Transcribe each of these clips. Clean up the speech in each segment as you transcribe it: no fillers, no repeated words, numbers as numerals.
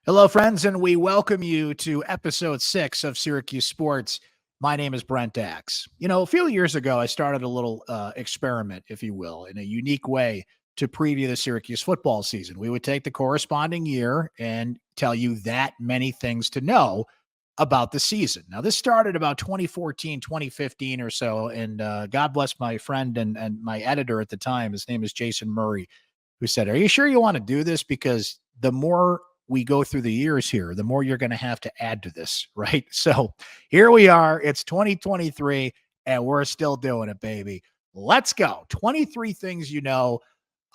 Hello, friends, and we welcome you to episode 6 of Syracuse Sports. My name is Brent Axe. A few years ago, I started a little experiment, if you will, in a unique way to preview the Syracuse football season. We would take the corresponding year and tell you that many things to know about the season. Now, this started about 2014, 2015 or so, and God bless my friend and my editor at the time. His name is Jason Murray, who said, "Are you sure you want to do this? Because the more we go through the years here, the more you're going to have to add to this," right? So here we are. It's 2023, and we're still doing it, baby. Let's go. 23 things you know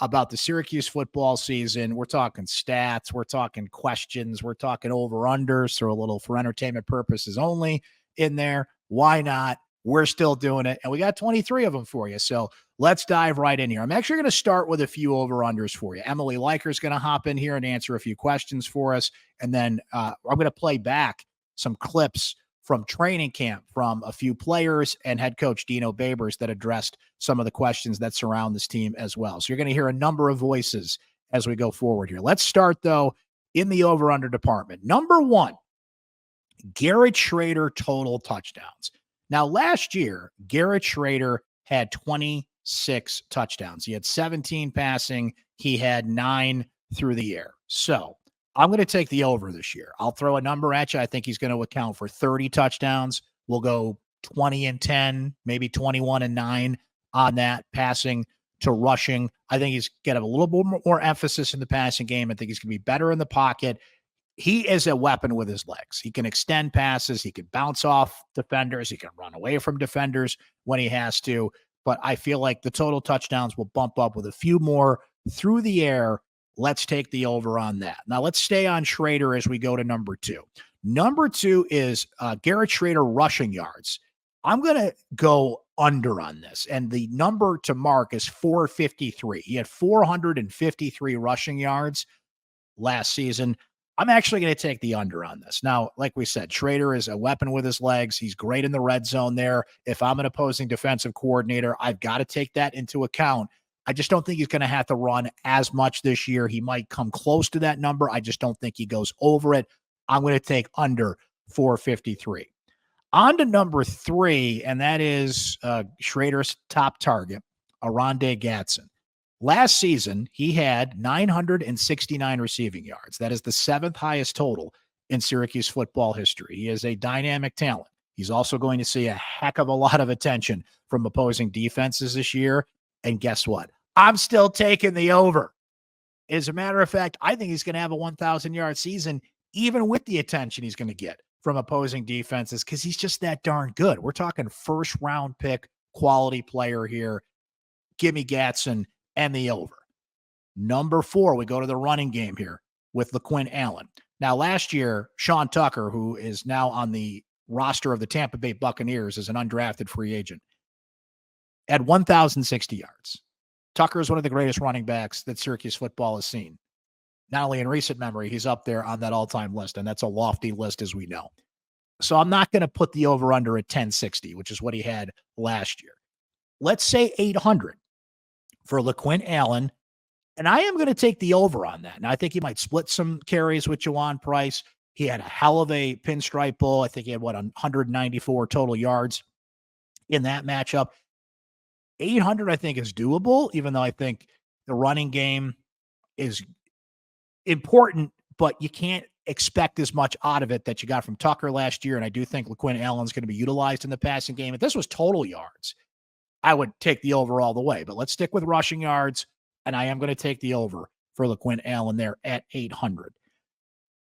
about the Syracuse football season. We're talking stats. We're talking questions. We're talking over-unders. Throw a little for entertainment purposes only in there. Why not? We're still doing it, and we got 23 of them for you. So let's dive right in here. I'm actually going to start with a few over-unders for you. Emily Leiker is going to hop in here and answer a few questions for us, and then I'm going to play back some clips from training camp from a few players and head coach Dino Babers that addressed some of the questions that surround this team as well. So you're going to hear a number of voices as we go forward here. Let's start, though, in the over-under department. Number one, Garrett Shrader total touchdowns. Now, last year, Garrett Shrader had 26 touchdowns. He had 17 passing. He had 9 through the air. So I'm going to take the over this year. I'll throw a number at you. I think he's going to account for 30 touchdowns. We'll go 20-10, maybe 21-9 on that, passing to rushing. I think he's going to have a little bit more emphasis in the passing game. I think he's going to be better in the pocket. He is a weapon with his legs. He can extend passes. He can bounce off defenders. He can run away from defenders when he has to. But I feel like the total touchdowns will bump up with a few more through the air. Let's take the over on that. Now, let's stay on Shrader as we go to number two. Number two is Garrett Shrader rushing yards. I'm going to go under on this. And the number to mark is 453. He had 453 rushing yards last season. I'm actually going to take the under on this. Now, like we said, Shrader is a weapon with his legs. He's great in the red zone there. If I'm an opposing defensive coordinator, I've got to take that into account. I just don't think he's going to have to run as much this year. He might come close to that number. I just don't think he goes over it. I'm going to take under 453. On to number three, and that is Shrader's top target, Oronde Gadsden. Last season, he had 969 receiving yards. That is the 7th highest total in Syracuse football history. He is a dynamic talent. He's also going to see a heck of a lot of attention from opposing defenses this year. And guess what? I'm still taking the over. As a matter of fact, I think he's going to have a 1,000-yard season, even with the attention he's going to get from opposing defenses, because he's just that darn good. We're talking first-round pick, quality player here. Give me Gadsden and the over. Number four, we go to the running game here with LaQuinn Allen. Now, last year, Sean Tucker, who is now on the roster of the Tampa Bay Buccaneers as an undrafted free agent, had 1,060 yards. Tucker is one of the greatest running backs that Syracuse football has seen. Not only in recent memory, he's up there on that all-time list, and that's a lofty list, as we know. So I'm not going to put the over-under at 1060, which is what he had last year. Let's say 800 for LaQuinn Allen, and I am going to take the over on that. Now, I think he might split some carries with Juwan Price. He had a hell of a pinstripe bowl. I think he had, 194 total yards in that matchup. 800, I think, is doable, even though I think the running game is important, but you can't expect as much out of it that you got from Tucker last year, and I do think LaQuinn Allen's going to be utilized in the passing game. If this was total yards, I would take the over all the way, but let's stick with rushing yards, and I am going to take the over for LaQuinn Allen there at 800.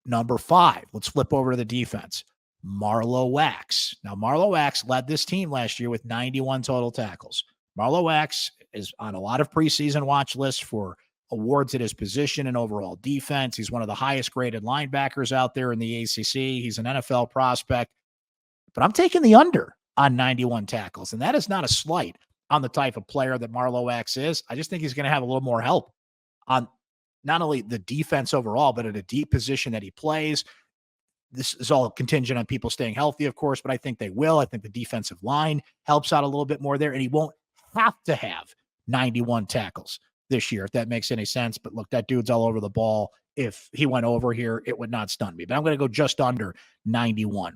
Number five, let's flip over to the defense. Marlowe Wax. Now, Marlowe Wax led this team last year with 91 total tackles. Marlowe Wax is on a lot of preseason watch lists for awards at his position and overall defense. He's one of the highest graded linebackers out there in the ACC. He's an NFL prospect, but I'm taking the under on 91 tackles, and that is not a slight on the type of player that Marlowe Axe is. I just think he's going to have a little more help on not only the defense overall, but at a deep position that he plays. This is all contingent on people staying healthy, of course, but I think they will. I think the defensive line helps out a little bit more there, and he won't have to have 91 tackles this year, if that makes any sense. But look, that dude's all over the ball. if he went over here, it would not stun me. But I'm going to go just under 91.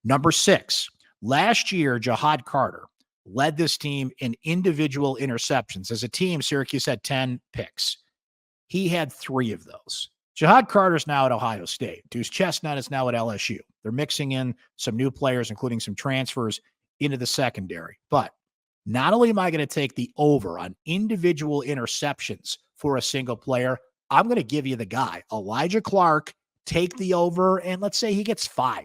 Number 6, last year, Jahad Carter led this team in individual interceptions. As a team, Syracuse had 10 picks. He had 3 of those. Jahad Carter's now at Ohio State. Deuce Chestnut is now at LSU. They're mixing in some new players, including some transfers into the secondary. But not only am I going to take the over on individual interceptions for a single player, I'm going to give you the guy, Elijah Clark, take the over, and let's say he gets 5.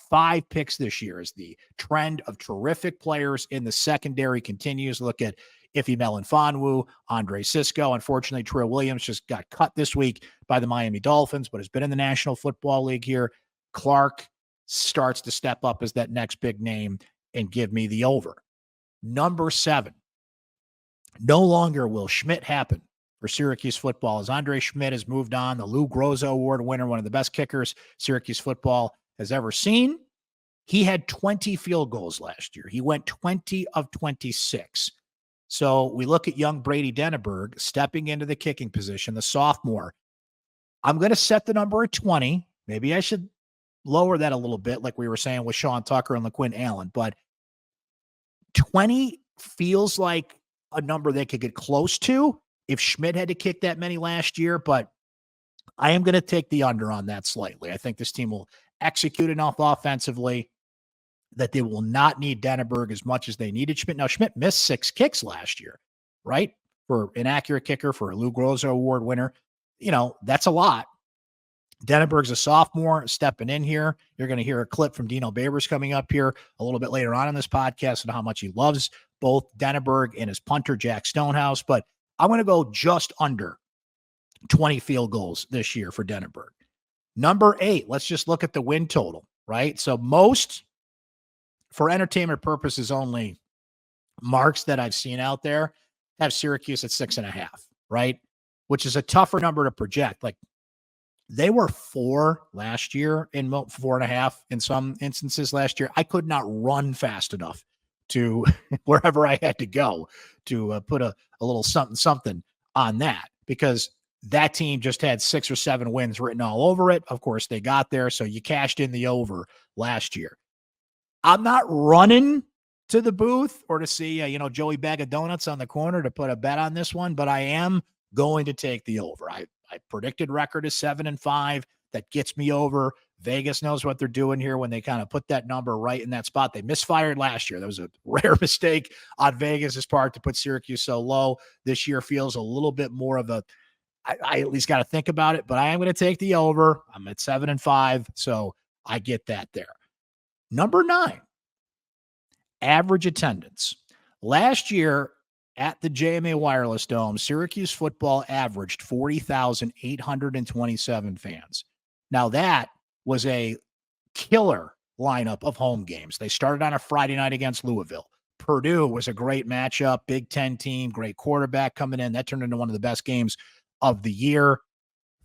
5 picks this year as the trend of terrific players in the secondary continues. Look at Ife Melifonwu, Andre Sisco. Unfortunately, Trill Williams just got cut this week by the Miami Dolphins, but has been in the National Football League here. Clark starts to step up as that next big name and give me the over. Number 7, no longer will Schmidt happen for Syracuse football as Andre Schmidt has moved on, the Lou Groza Award winner, one of the best kickers Syracuse football has ever seen. He had 20 field goals last year. He went 20 of 26. So we look at young Brady Denneberg stepping into the kicking position, the sophomore. I'm going to set the number at 20. Maybe I should lower that a little bit, like we were saying with Sean Tucker and LaQuinn Allen, but 20 feels like a number they could get close to if Schmidt had to kick that many last year, but I am going to take the under on that slightly. I think this team will execute enough offensively that they will not need Denneberg as much as they needed Schmidt. Now, Schmidt missed 6 kicks last year, right? For an accurate kicker, for a Lou Groza Award winner. That's a lot. Denneberg's a sophomore stepping in here. You're going to hear a clip from Dino Babers coming up here a little bit later on in this podcast and how much he loves both Denneberg and his punter, Jack Stonehouse. But I'm going to go just under 20 field goals this year for Denneberg. Number 8, let's just look at the win total, right? So most, for entertainment purposes only, marks that I've seen out there have Syracuse at 6.5, right? Which is a tougher number to project. Like, they were 4 last year, in 4.5 in some instances last year. I could not run fast enough to wherever I had to go to put a little something on that, because that team just had 6 or 7 wins written all over it. Of course, they got there, so you cashed in the over last year. I'm not running to the booth or to see, Joey Bag of Donuts on the corner to put a bet on this one, but I am going to take the over. I predicted record is 7-5. That gets me over. Vegas knows what they're doing here when they kind of put that number right in that spot. They misfired last year. That was a rare mistake on Vegas's part to put Syracuse so low. This year feels a little bit more of I at least got to think about it, but I am going to take the over. I'm at 7-5, so I get that there. Number 9, average attendance. Last year at the JMA Wireless Dome, Syracuse football averaged 40,827 fans. Now that was a killer lineup of home games. They started on a Friday night against Louisville. Purdue was a great matchup, Big Ten team, great quarterback coming in. That turned into one of the best games of the year.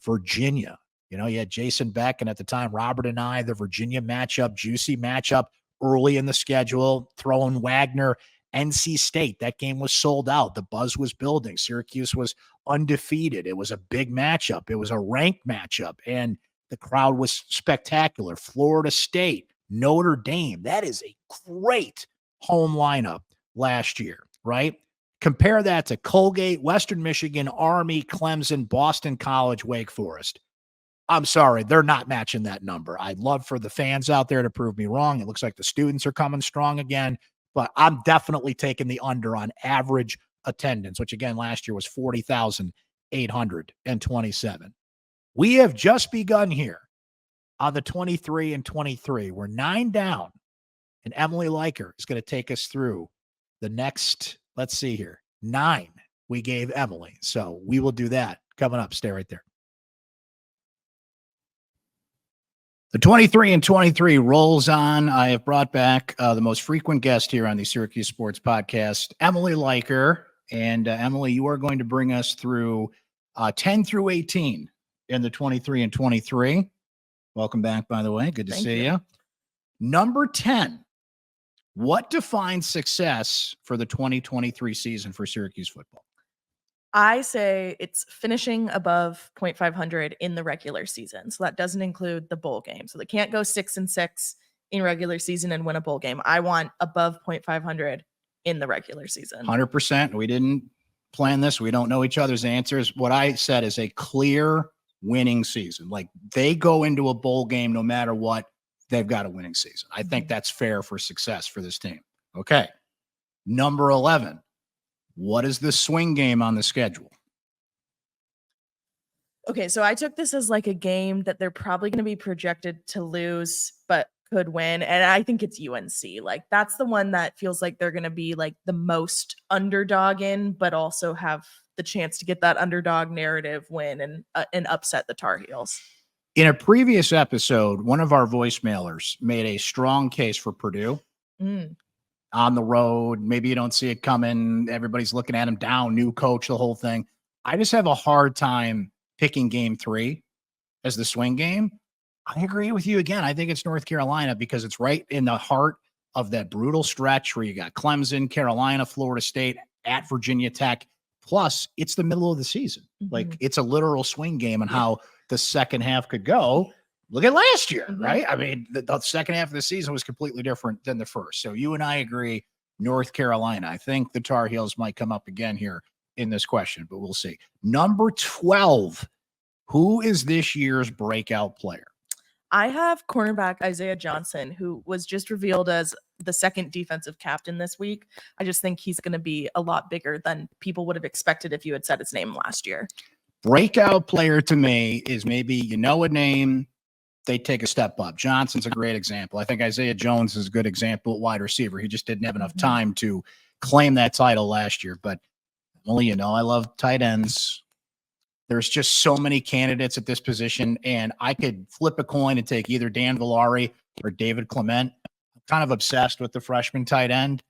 Virginia, you had Jason Beck and at the time Robert and I, the Virginia matchup, juicy matchup early in the schedule, throwing Wagner. NC State, that game was sold out. The buzz was building. Syracuse was undefeated. It was a big matchup. It was a ranked matchup, and the crowd was spectacular. Florida State, Notre Dame. That is a great home lineup last year, right? Compare that to Colgate, Western Michigan, Army, Clemson, Boston College, Wake Forest. I'm sorry, they're not matching that number. I'd love for the fans out there to prove me wrong. It looks like the students are coming strong again, but I'm definitely taking the under on average attendance, which again last year was 40,827. We have just begun here on the 23 and 23. We're 9 down, and Emily Leiker is going to take us through the next, let's see here, 9 we gave Emily. So we will do that coming up. Stay right there. The 23 and 23 rolls on. I have brought back the most frequent guest here on the Syracuse Sports Podcast, Emily Leiker. And Emily, you are going to bring us through 10 through 18 in the 23 and 23. Welcome back, by the way. Good to see you. Number 10, what defines success for the 2023 season for Syracuse football? I say it's finishing above 0.500 in the regular season. So that doesn't include the bowl game. So they can't go 6-6 in regular season and win a bowl game. I want above 0.500 in the regular season. 100%. We didn't plan this. We don't know each other's answers. What I said is a clear winning season. Like they go into a bowl game no matter what, they've got a winning season. I think that's fair for success for this team. Okay. Number 11. What is the swing game on the schedule? Okay, so I took this as like a game that they're probably going to be projected to lose, but could win. And I think it's UNC. Like that's the one that feels like they're going to be like the most underdog in, but also have the chance to get that underdog narrative win and upset the Tar Heels. In a previous episode, one of our voicemailers made a strong case for Purdue. On the road. Maybe you don't see it coming. Everybody's looking at him down, new coach, the whole thing. I just have a hard time picking game 3 as the swing game. I agree with you again. I think it's North Carolina because it's right in the heart of that brutal stretch where you got Clemson, Carolina, Florida State, at Virginia Tech. Plus, it's the middle of the season. Like it's a literal swing game and how the second half could go. Look at last year, right? I mean, the second half of the season was completely different than the first. So you and I agree, North Carolina. I think the Tar Heels might come up again here in this question, but we'll see. Number 12, who is this year's breakout player? I have cornerback Isaiah Johnson, who was just revealed as the second defensive captain this week. I just think he's going to be a lot bigger than people would have expected if you had said his name last year. Breakout player to me is maybe you know a name, they take a step up. Johnson's a great example. I think Isaiah Jones is a good example at wide receiver. He just didn't have enough time to claim that title last year. But only, you know, I love tight ends. There's just so many candidates at this position, and I could flip a coin and take either Dan Villari or David Clement. I'm kind of obsessed with the freshman tight end.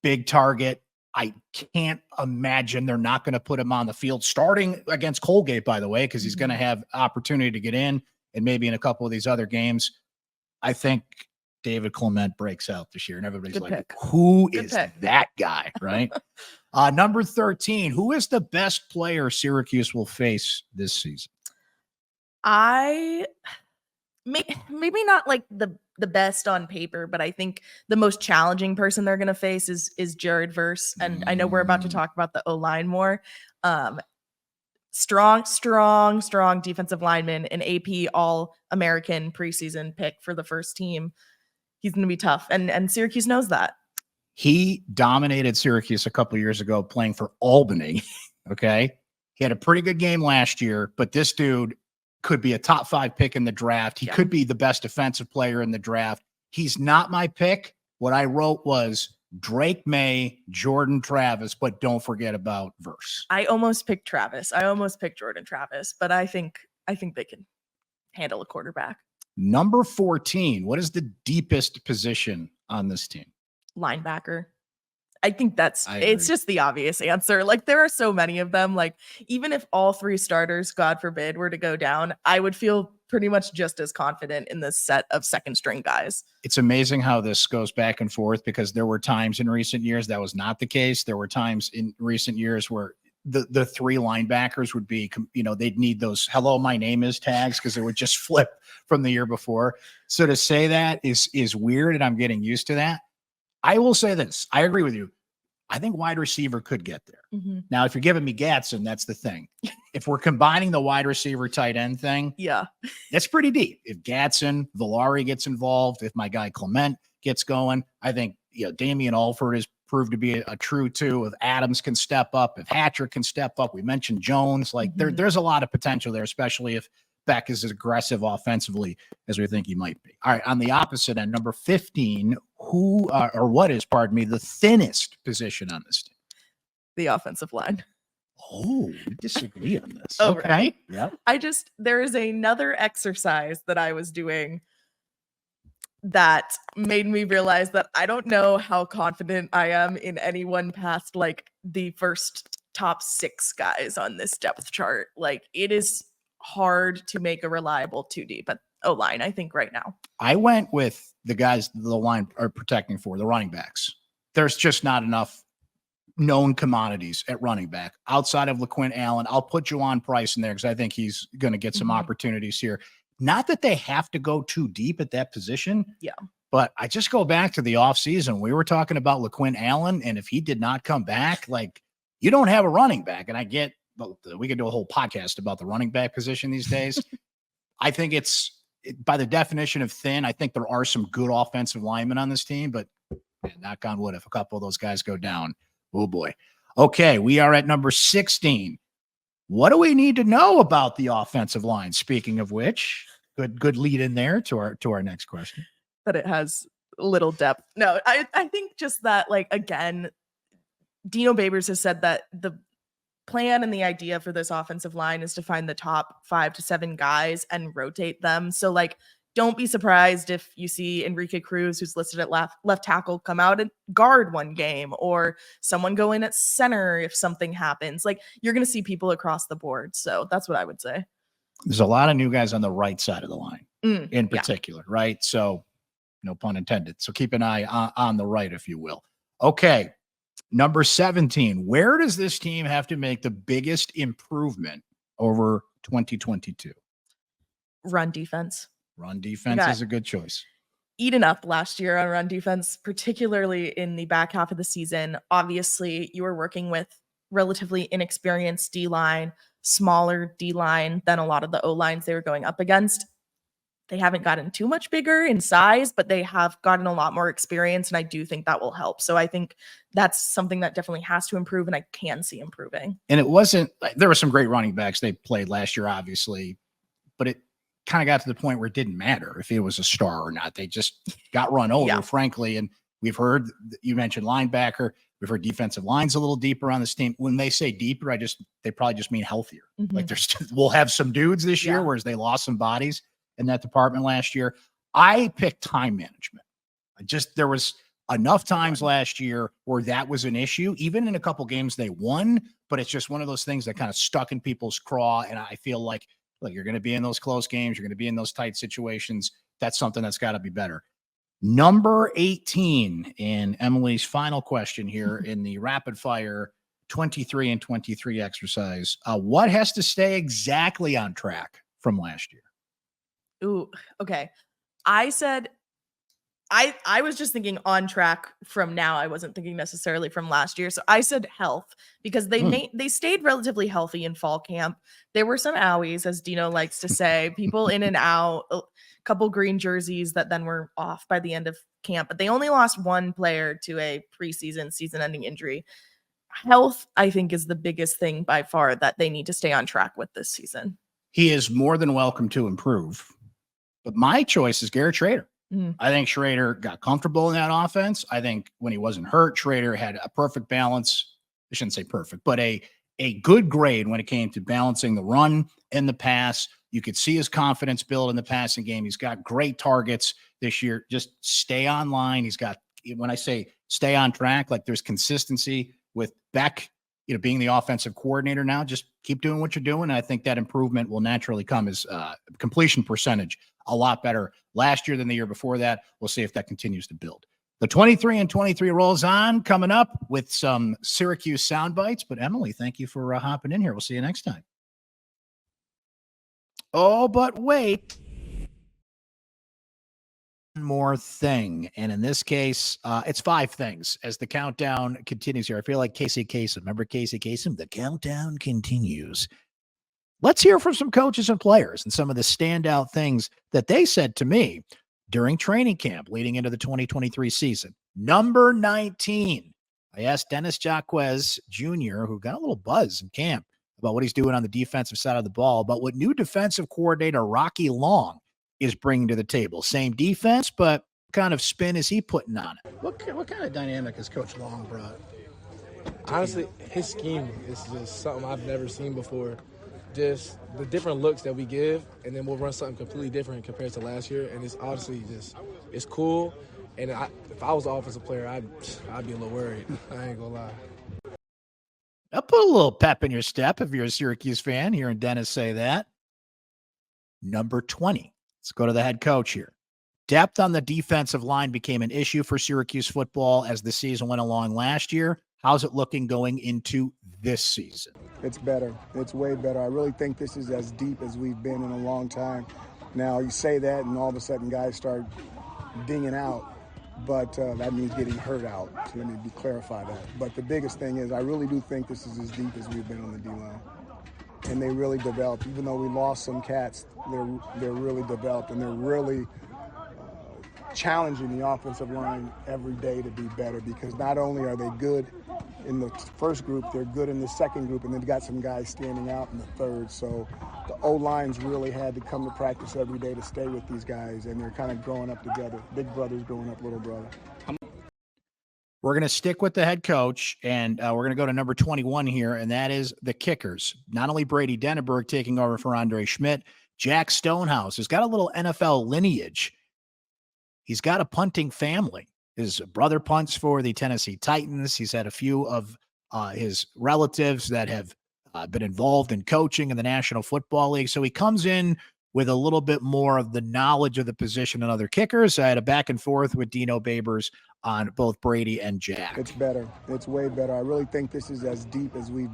Big target. I can't imagine they're not going to put him on the field starting against Colgate, by the way, because he's going to have opportunity to get in. And maybe in a couple of these other games, I think David Clement breaks out this year. And everybody's Good like, pick. who is that guy, right? Number 13, who is the best player Syracuse will face this season? Maybe not like the best on paper, but I think the most challenging person they're going to face is Jared Verse. And I know we're about to talk about the O-line more. Strong defensive lineman, an AP All-American preseason pick for the first team. He's going to be tough. And Syracuse knows that. He dominated Syracuse a couple years ago playing for Albany. Okay. He had a pretty good game last year, but this dude could be a top 5 pick in the draft. He could be the best defensive player in the draft. He's not my pick. What I wrote was Drake May, Jordan Travis, but don't forget about Verse. I almost picked Travis. I almost picked Jordan Travis, but I think they can handle a quarterback. Number 14, what is the deepest position on this team? Linebacker. I think it's just the obvious answer. Like there are so many of them. Like even if all 3 starters, God forbid, were to go down, I would feel pretty much just as confident in this set of second string guys. It's amazing how this goes back and forth because there were times in recent years that was not the case. There were times in recent years where the 3 linebackers would be, you know, they'd need those hello, my name is tags because it would just flip from the year before. So to say that is weird, and I'm getting used to that. I will say this. I agree with you. I think wide receiver could get there. Now, if you're giving me Gatson, that's the thing. If we're combining the wide receiver tight end thing, that's pretty deep. If Gatson, Villari gets involved, if my guy Clement gets going, I think, you know, Damian Alford has proved to be a true 2. If Adams can step up, if Hatcher can step up, we mentioned Jones. Like there's a lot of potential there, especially if Beck is as aggressive offensively as we think he might be. All right, on the opposite end, number 15, what is the thinnest position on this team? The offensive line. Oh, we disagree on this. Okay. Right. Yeah. There is another exercise that I was doing that made me realize that I don't know how confident I am in anyone past like the first top 6 guys on this depth chart. Like it is hard to make a reliable 2 deep at O-line, I think, right now. I went with the guys the line are protecting for, the running backs. There's just not enough known commodities at running back outside of LaQuint Allen. I'll put Juwan Price in there because I think he's going to get some opportunities here. Not that they have to go too deep at that position. Yeah. But I just go back to the offseason. We were talking about LaQuint Allen, and if he did not come back, like, you don't have a running back. And I get, we could do a whole podcast about the running back position these days. I think by the definition of thin, I think there are some good offensive linemen on this team, but man, knock on wood, if a couple of those guys go down, oh boy. Okay, we are at number 16. What do we need to know about the offensive line? Speaking of which, good lead in there to our next question. That it has little depth. No, I think just that, like, again, Dino Babers has said that the plan and the idea for this offensive line is to find the top 5 to 7 guys and rotate them. So, like, don't be surprised if you see Enrique Cruz, who's listed at left tackle, come out and guard one game, or someone go in at center if something happens. Like, you're going to see people across the board. So that's what I would say. There's a lot of new guys on the right side of the line in particular, right? So, no pun intended. So keep an eye on the right, if you will. Okay. Number 17. Where does this team have to make the biggest improvement over 2022? Run defense. Run defense is a good choice. Eaten up last year on run defense, particularly in the back half of the season. Obviously, you were working with relatively inexperienced D-line, smaller D-line than a lot of the O-lines they were going up against. They haven't gotten too much bigger in size, but they have gotten a lot more experience, and I do think that will help. So I think that's something that definitely has to improve, and I can see improving. And there were some great running backs they played last year, obviously, but it kind of got to the point where it didn't matter if it was a star or not. They just got run over, frankly. And we've heard, you mentioned linebacker. We've heard defensive lines a little deeper on this team. When they say deeper, they probably just mean healthier. Like we'll have some dudes this year, whereas they lost some bodies in that department last year. I picked time management. There was enough times last year where that was an issue, even in a couple games they won, but it's just one of those things that kind of stuck in people's craw. And I feel like, look, you're going to be in those close games. You're going to be in those tight situations. That's something that's got to be better. Number 18 in Emily's final question here in the rapid fire 23 and 23 exercise. What has to stay exactly on track from last year? Ooh, okay. I said I was just thinking on track from now. I wasn't thinking necessarily from last year. So I said health, because they stayed relatively healthy in fall camp. There were some owies, as Dino likes to say, people in and out, a couple green jerseys that then were off by the end of camp, but they only lost one player to a preseason season-ending injury. Health, I think, is the biggest thing by far that they need to stay on track with this season. He is more than welcome to improve. But my choice is Garrett Shrader. I think Shrader got comfortable in that offense. I think when he wasn't hurt, Shrader had a perfect balance. I shouldn't say perfect, but a good grade when it came to balancing the run and the pass. You could see his confidence build in the passing game. He's got great targets this year. Just stay online. He's got, when I say stay on track, like there's consistency with Beck, being the offensive coordinator now. Just keep doing what you're doing. And I think that improvement will naturally come as completion percentage a lot better last year than the year before that. We'll see if that continues to build. The 23 and 23 rolls on, coming up with some Syracuse Soundbites. But Emily, thank you for hopping in here. We'll see you next time. Oh, but wait. One more thing. And in this case, it's 5 things as the countdown continues here. I feel like Casey Kasem. Remember Casey Kasem? The countdown continues. Let's hear from some coaches and players and some of the standout things that they said to me during training camp leading into the 2023 season. Number 19, I asked Dennis Jacquez Jr., who got a little buzz in camp about what he's doing on the defensive side of the ball, about what new defensive coordinator Rocky Long is bringing to the table. Same defense, but what kind of spin is he putting on it? What kind of dynamic has Coach Long brought? Honestly, his scheme is just something I've never seen before. Just the different looks that we give, and then we'll run something completely different compared to last year. And it's honestly it's cool. And if I was an offensive player, I'd be a little worried. I ain't gonna lie. I'll put a little pep in your step if you're a Syracuse fan, hearing Dennis say that. Number 20. Let's go to the head coach here. Depth on the defensive line became an issue for Syracuse football as the season went along last year. How's it looking going into this season? It's better. It's way better. I really think this is as deep as we've been in a long time. Now, you say that, and all of a sudden guys start dinging out, but that means getting hurt out. So let me clarify that. But the biggest thing is I really do think this is as deep as we've been on the D-line. And they really developed. Even though we lost some cats, they're really developed, and they're really challenging the offensive line every day to be better, because not only are they good in the first group, they're good in the second group, and then got some guys standing out in the third. So the O-lines really had to come to practice every day to stay with these guys, and they're kind of growing up together. Big brother's growing up little brother. We're going to stick with the head coach, and we're going to go to number 21 here, and that is the kickers. Not only Brady Denneberg taking over for Andre Schmidt, Jack Stonehouse has got a little NFL lineage. He's got a punting family. His brother punts for the Tennessee Titans. He's had a few of his relatives that have been involved in coaching in the National Football League. So he comes in with a little bit more of the knowledge of the position than other kickers. I had a back and forth with Dino Babers on both Brady and Jack. It's better. It's way better. I really think this is as deep as we've.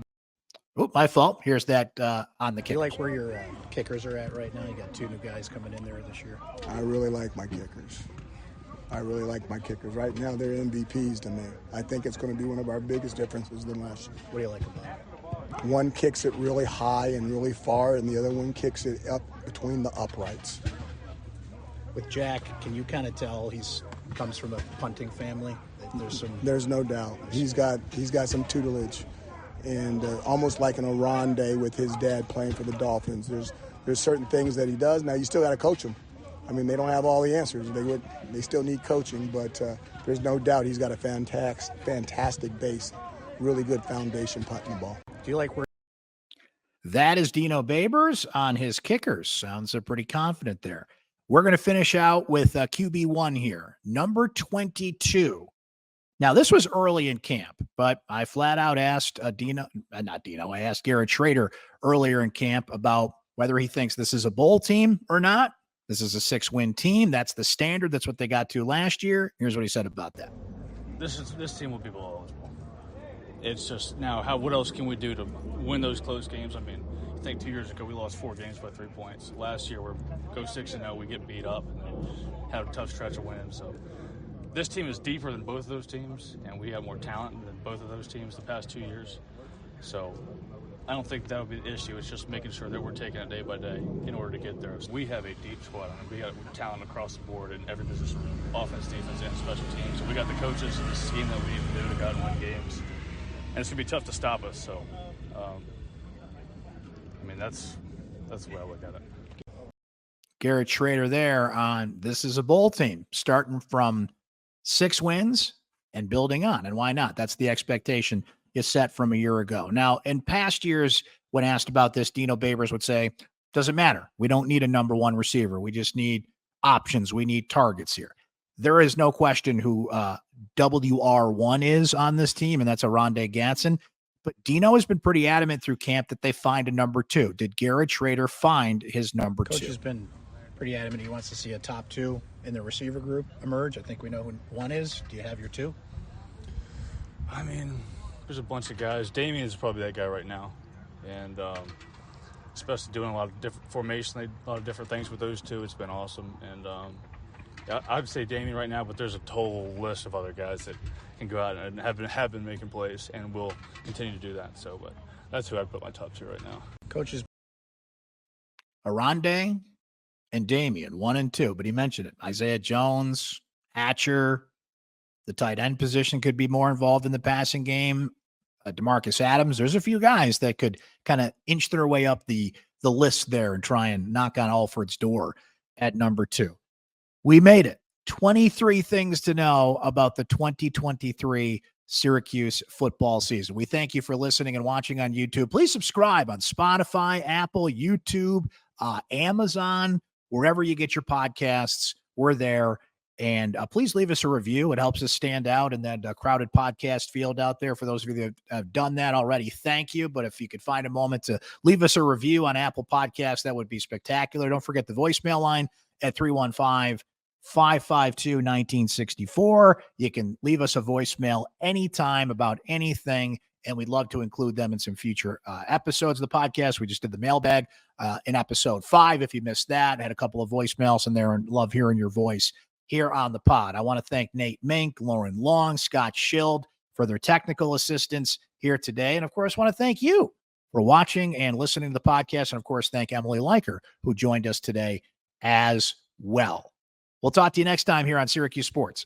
Oh, my fault. Here's that on the kickers. You like where your kickers are at right now? You got two new guys coming in there this year. I really like my kickers. Right now, they're MVPs to me. I think it's going to be one of our biggest differences than last year. What do you like about it? One kicks it really high and really far, and the other one kicks it up between the uprights. With Jack, can you kind of tell comes from a punting family? There's no doubt. He's got some tutelage, and almost like an Iran day with his dad playing for the Dolphins. There's certain things that he does. Now you still got to coach him. I mean, they don't have all the answers. They still need coaching, but there's no doubt he's got a fantastic base, really good foundation punting the ball. Do you like where? That is Dino Babers on his kickers. Sounds pretty confident there. We're going to finish out with QB1 here, number 22. Now, this was early in camp, but I flat out asked I asked Garrett Shrader earlier in camp about whether he thinks this is a bowl team or not. This is a 6-win team. That's the standard. That's what they got to last year. Here's what he said about that. This team will be bowl eligible. It's just now what else can we do to win those close games? I mean, I think 2 years ago we lost 4 games by 3 points. Last year we go 6-0, we get beat up and have a tough stretch of wins. So this team is deeper than both of those teams, and we have more talent than both of those teams the past 2 years. So I don't think that would be the issue. It's just making sure that we're taking it day by day in order to get there. So we have a deep squad. I mean, we got talent across the board in every position, offense, defense, and special teams. So we got the coaches and the scheme that we need to do to go out and win games. And it's going to be tough to stop us. So, I mean, that's the way I look at it. Garrett Shrader there on this is a bowl team, starting from 6 wins and building on. And why not? That's the expectation is set from a year ago. Now, in past years, when asked about this, Dino Babers would say, doesn't matter. We don't need a number one receiver. We just need options. We need targets here. There is no question who WR1 is on this team, and that's Arondé Gatson. But Dino has been pretty adamant through camp that they find a number 2. Did Garrett Shrader find his number 2? Coach has been pretty adamant he wants to see a top 2 in the receiver group emerge. I think we know who 1 is. Do you have your 2? I mean, there's a bunch of guys. Damian is probably that guy right now. And especially doing a lot of different formation, a lot of different things with those 2. It's been awesome. And I'd say Damian right now, but there's a total list of other guys that can go out and have been making plays and will continue to do that. So, but that's who I'd put my top 2 right now. Coaches. Arondé and Damian, 1 and 2, but he mentioned it. Isaiah Jones, Hatcher, the tight end position could be more involved in the passing game. DeMarcus Adams. There's a few guys that could kind of inch their way up the list there and try and knock on Alfred's door at number 2. We made it. 23 things to know about the 2023 Syracuse football season. We thank you for listening and watching on YouTube. Please subscribe on Spotify, Apple, YouTube, Amazon, wherever you get your podcasts. We're there. And please leave us a review. It helps us stand out in that crowded podcast field out there. For those of you that have done that already, thank you. But if you could find a moment to leave us a review on Apple Podcasts, that would be spectacular. Don't forget the voicemail line at 315 552-1964. You can leave us a voicemail anytime about anything, and we'd love to include them in some future episodes of the podcast. We just did the mailbag in episode 5. If you missed that, I had a couple of voicemails in there and love hearing your voice here on the pod. I want to thank Nate Mink, Lauren Long, Scott Schild for their technical assistance here today. And of course, want to thank you for watching and listening to the podcast. And of course, thank Emily Leiker, who joined us today as well. We'll talk to you next time here on Syracuse Sports.